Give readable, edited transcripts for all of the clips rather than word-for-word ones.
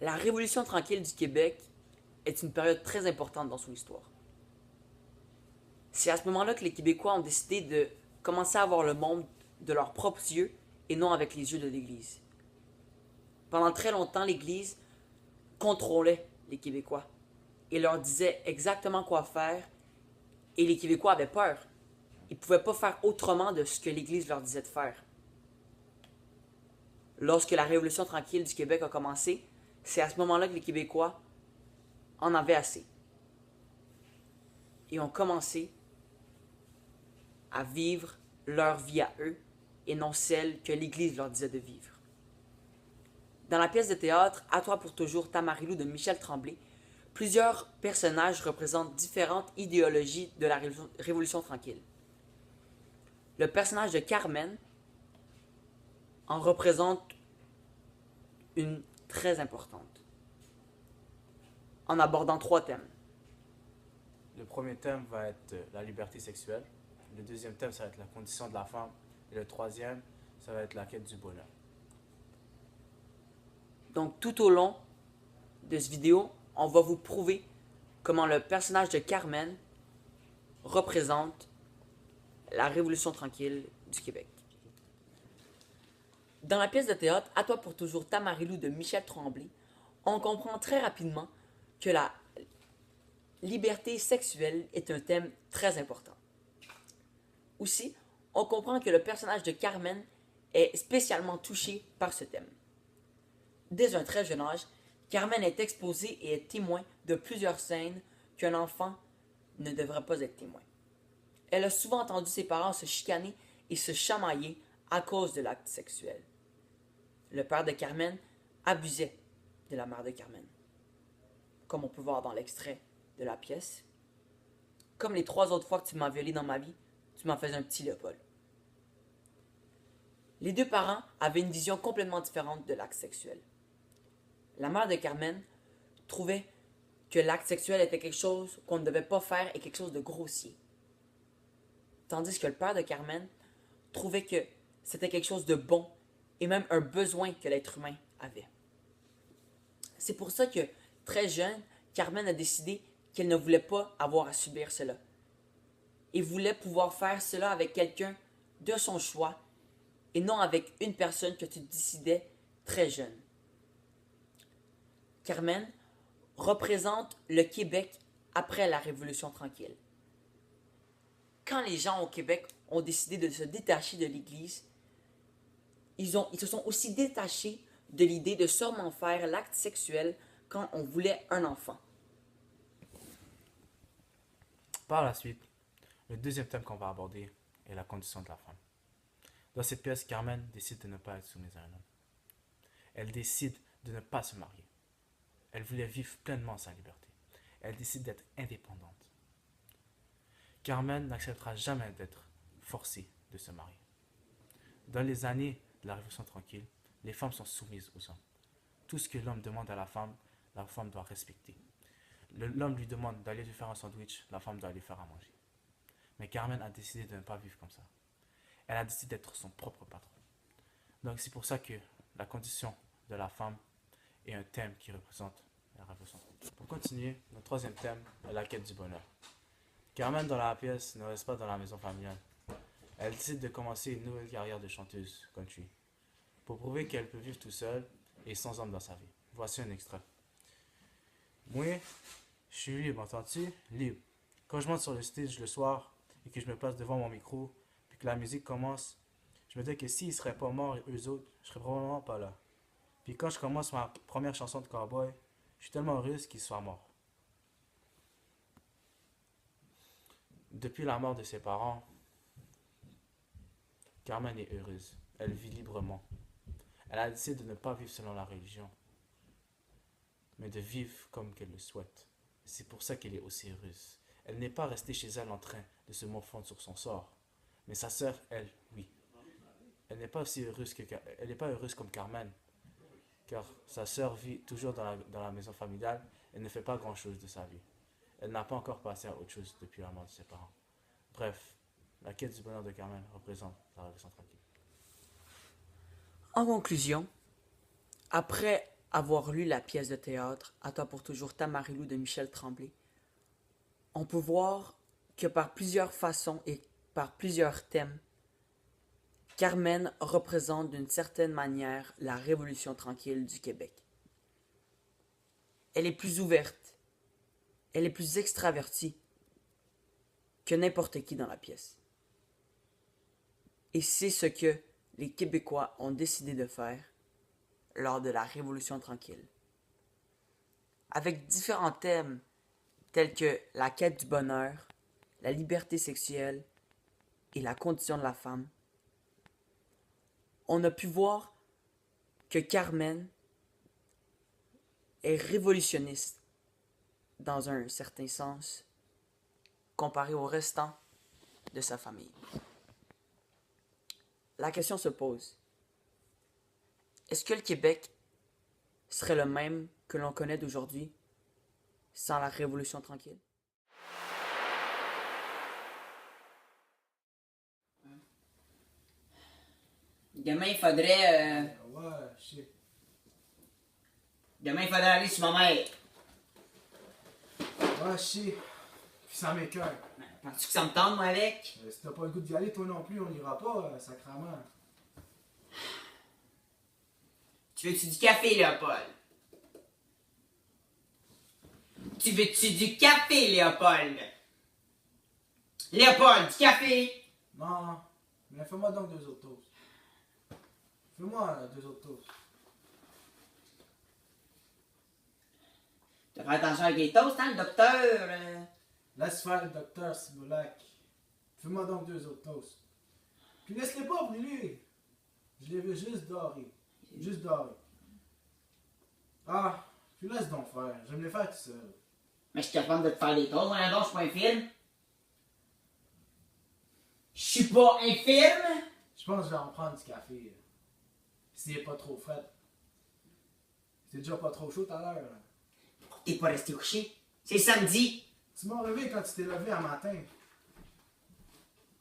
La Révolution tranquille du Québec est une période très importante dans son histoire. C'est à ce moment-là que les Québécois ont décidé de commencer à voir le monde de leurs propres yeux et non avec les yeux de l'Église. Pendant très longtemps, l'Église contrôlait les Québécois et leur disait exactement quoi faire, et les Québécois avaient peur. Ils ne pouvaient pas faire autrement de ce que l'Église leur disait de faire. Lorsque la Révolution tranquille du Québec a commencé, c'est à ce moment-là que les Québécois en avaient assez et ont commencé à vivre leur vie à eux et non celle que l'Église leur disait de vivre. Dans la pièce de théâtre À toi pour toujours Tamarilou de Michel Tremblay, plusieurs personnages représentent différentes idéologies de la Révolution tranquille. Le personnage de Carmen en représente une très importante, en abordant 3 thèmes. Le premier thème va être la liberté sexuelle. Le deuxième thème, ça va être la condition de la femme. Et le troisième, ça va être la quête du bonheur. Donc tout au long de cette vidéo, on va vous prouver comment le personnage de Carmen représente la Révolution tranquille du Québec. Dans la pièce de théâtre À toi pour toujours Tamarilou de Michel Tremblay, on comprend très rapidement que la liberté sexuelle est un thème très important. Aussi, on comprend que le personnage de Carmen est spécialement touché par ce thème. Dès un très jeune âge, Carmen est exposée et est témoin de plusieurs scènes qu'un enfant ne devrait pas être témoin. Elle a souvent entendu ses parents se chicaner et se chamailler à cause de l'acte sexuel. Le père de Carmen abusait de la mère de Carmen, comme on peut voir dans l'extrait de la pièce. Comme les 3 autres fois que tu m'as violé dans ma vie, tu m'en faisais un petit Léopold. Les deux parents avaient une vision complètement différente de l'acte sexuel. La mère de Carmen trouvait que l'acte sexuel était quelque chose qu'on ne devait pas faire et quelque chose de grossier. Tandis que le père de Carmen trouvait que c'était quelque chose de bon et même un besoin que l'être humain avait. C'est pour ça que, très jeune, Carmen a décidé qu'elle ne voulait pas avoir à subir cela. Et voulait pouvoir faire cela avec quelqu'un de son choix et non avec une personne que tu décidais très jeune. Carmen représente le Québec après la Révolution tranquille. Quand les gens au Québec ont décidé de se détacher de l'Église, ils se sont aussi détachés de l'idée de seulement faire l'acte sexuel quand on voulait un enfant. Par la suite, le deuxième thème qu'on va aborder est la condition de la femme. Dans cette pièce, Carmen décide de ne pas être soumise à un homme. Elle décide de ne pas se marier. Elle voulait vivre pleinement sa liberté. Elle décide d'être indépendante. Carmen n'acceptera jamais d'être forcée de se marier. Dans les années de la Révolution tranquille, les femmes sont soumises aux hommes. Tout ce que l'homme demande à la femme doit respecter. L'homme lui demande d'aller lui faire un sandwich, la femme doit lui faire à manger. Mais Carmen a décidé de ne pas vivre comme ça. Elle a décidé d'être son propre patron. Donc c'est pour ça que la condition de la femme est un thème qui représente la révolution. Pour continuer, notre troisième thème est la quête du bonheur. Carmen dans la pièce ne reste pas dans la maison familiale. Elle décide de commencer une nouvelle carrière de chanteuse country pour prouver qu'elle peut vivre tout seule et sans homme dans sa vie. Voici un extrait. Moi, je suis libre, entends-tu? Libre. Quand je monte sur le stage le soir et que je me place devant mon micro, puis que la musique commence, je me dis que s'ils seraient pas morts, eux autres, je serais probablement pas là. Puis quand je commence ma première chanson de cowboy, je suis tellement heureuse qu'ils soient morts. Depuis la mort de ses parents, Carmen est heureuse. Elle vit librement. Elle a décidé de ne pas vivre selon la religion, mais de vivre comme qu'elle le souhaite. C'est pour ça qu'elle est aussi heureuse. Elle n'est pas restée chez elle en train de se morfondre sur son sort. Mais sa sœur, elle, oui. Elle n'est pas aussi heureuse elle n'est pas heureuse comme Carmen, car sa sœur vit toujours dans la maison familiale et ne fait pas grand-chose de sa vie. Elle n'a pas encore passé à autre chose depuis la mort de ses parents. Bref, la quête du bonheur de Carmen représente la révolution tranquille. En conclusion, après avoir lu la pièce de théâtre À toi pour toujours Tamarilou de Michel Tremblay, on peut voir que par plusieurs façons et par plusieurs thèmes, Carmen représente d'une certaine manière la Révolution tranquille du Québec. Elle est plus ouverte, elle est plus extravertie que n'importe qui dans la pièce. Et c'est ce que les Québécois ont décidé de faire lors de la Révolution tranquille. Avec différents thèmes tels que la quête du bonheur, la liberté sexuelle et la condition de la femme, on a pu voir que Carmen est révolutionniste dans un certain sens comparé au restant de sa famille. La question se pose, est-ce que le Québec serait le même que l'on connaît d'aujourd'hui sans la Révolution tranquille? Demain, il faudrait. Ouais, je sais. Demain, il faudrait aller sur ma mère. Ouais, je sais. Puis ça m'écoeure. Penses-tu que ça me tente, moi, avec? Si t'as pas le goût d'y aller, toi non plus, on ira pas, sacrément. Tu veux-tu du café, Léopold? Tu veux-tu du café, Léopold? Léopold, du café! Non, mais fais-moi donc 2 autres toasts. Fais-moi 2 autres toasts. Tu fais attention avec les toasts, hein, le docteur? Laisse faire le docteur Ciboulac. Fais-moi donc 2 autres toasts. Puis laisse-les pas brûler. Je les veux juste dorés. Juste dorés. Ah, puis laisse donc faire. Je vais me les faire tout seul. Mais je suis capable de te faire des toasts, voyons donc, je suis pas infirme. Je suis pas infirme? Je pense que je vais en prendre du café. S'il est pas trop frais. C'est déjà pas trop chaud tout à l'heure. Là. T'es pas resté couché. C'est samedi. Tu m'as réveillé quand tu t'es levé un matin.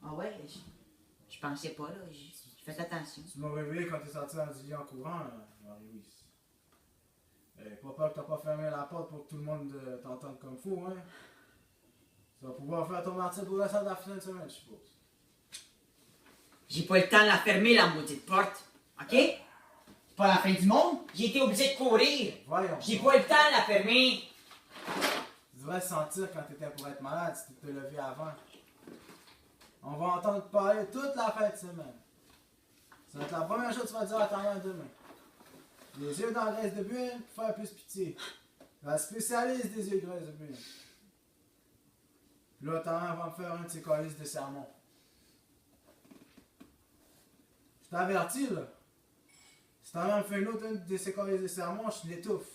Ah ouais, je pensais pas, là. Je fais attention. Tu m'as réveillé quand t'es sorti dans du lit en courant, Marie-Louise. Pas peur que t'as pas fermé la porte pour que tout le monde t'entende comme fou, hein? Tu vas pouvoir faire ton martyr pour la salle de la fin de semaine, je suppose. J'ai pas le temps de la fermer, la maudite porte. OK? C'est pas la fin du monde. J'ai été obligé de courir. Voyons. J'ai pas le temps de la fermer. Tu devrais sentir quand t'étais pour être malade si tu t'es levé avant. On va entendre parler toute la fin de semaine. Ça va être la première chose que tu vas dire à ta mère demain. Les yeux dans la graisse de bulle pour faire plus pitié. La spécialiste des yeux de graisse de bulle. Puis là, ta mère va me faire un de ses calices de sermons. Je t'avertis, là. Si ta mère me fait une autre de ses calices de sermons, je l'étouffe.